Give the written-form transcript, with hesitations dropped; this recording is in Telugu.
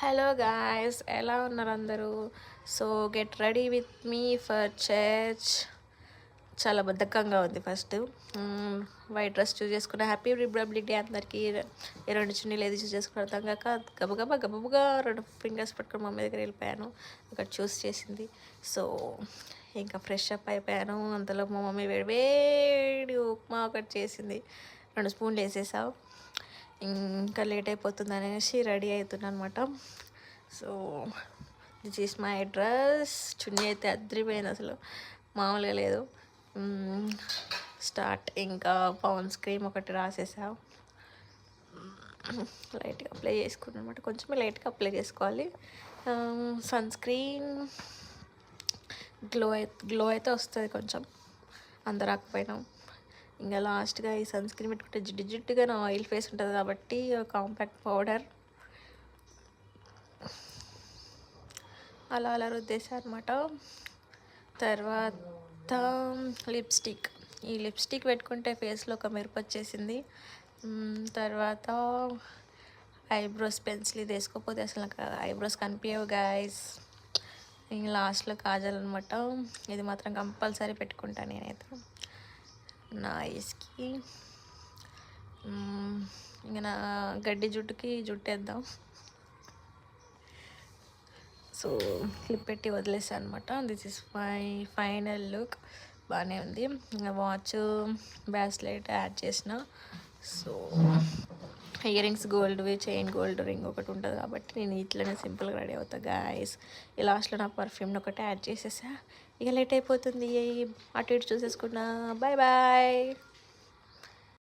హలో గాయ్స్, ఎలా ఉన్నారు అందరూ? So get ready with me for church. చాలా బద్ధకంగా ఉంది. ఫస్ట్ వైట్ డ్రెస్ చూస్ చేసుకున్న. హ్యాపీ రిపబ్లిక్ డే అందరికీ. ఈ రెండు చున్నీలు ఏది చూస్ చేసుకుని అర్థం కాక గబగబా రెండు ఫింగర్స్ పట్టుకుని మమ్మీ దగ్గర వెళ్ళిపోయాను. అక్కడ చూస్ చేసింది. సో ఇంకా ఫ్రెష్ అప్ అయిపోయాను. అంతలో మా మమ్మీ వేడి ఉప్మా ఒకటి చేసింది. 2 స్పూన్లు వేసేసావు. ఇంకా లేట్ అయిపోతుంది అనేసి రెడీ అవుతున్నా అనమాట. So this is my dress. చున్నీ అయితే అద్రిపోయింది, అసలు మామూలుగా లేదు. స్టార్ట్. ఇంకా పౌన్స్ క్రీమ్ ఒకటి రాసేసా. లైట్గా అప్లై చేసుకున్నాను అనమాట. కొంచెమే లైట్గా అప్లై చేసుకోవాలి. సన్ స్క్రీన్ గ్లో అయితే వస్తుంది కొంచెం, అంత రాకపోయినా. ఇంకా లాస్ట్గా ఈ సన్ స్క్రీన్ పెట్టుకుంటే జిడ్డుగా నా ఆయిల్ ఫేస్ ఉంటుంది కాబట్టి కాంపాక్ట్ పౌడర్ అలా రుద్దేసా అనమాట. తర్వాత లిప్స్టిక్. ఈ లిప్స్టిక్ పెట్టుకుంటే ఫేస్లో ఒక మెరుపు వచ్చేసింది. తర్వాత ఐబ్రోస్ పెన్సిల్. ఇది వేసుకోకపోతే అసలు నాకు ఐబ్రోస్ కనిపించవు గాయస్. ఇంక లాస్ట్లో కాజల్ అనమాట. ఇది మాత్రం కంపల్సరీ పెట్టుకుంటాను నేనైతే నా ఐస్కి. ఇంకా నా గడ్డి జుట్టుకి జుట్టేద్దాం. సో క్లిప్ పెట్టి వదిలేసాను అనమాట. This is my final look. బాగానే ఉంది. ఇంకా వాచ్, బ్రాస్లెట్ యాడ్ చేసిన. సో ఇయర్ రింగ్స్ గోల్డ్వి, చైన్ గోల్డ్ రింగ్ ఒకటి ఉంటుంది కాబట్టి నేను ఇట్లనే సింపుల్గా రెడీ అవుతా గాయస్. ఈ లాస్ట్లో నా పర్ఫ్యూమ్ని ఒకటి యాడ్ చేసేసా. ఇక లేట్ అయిపోతుంది. అటు ఇటు చూసేసుకున్నా. Bye bye.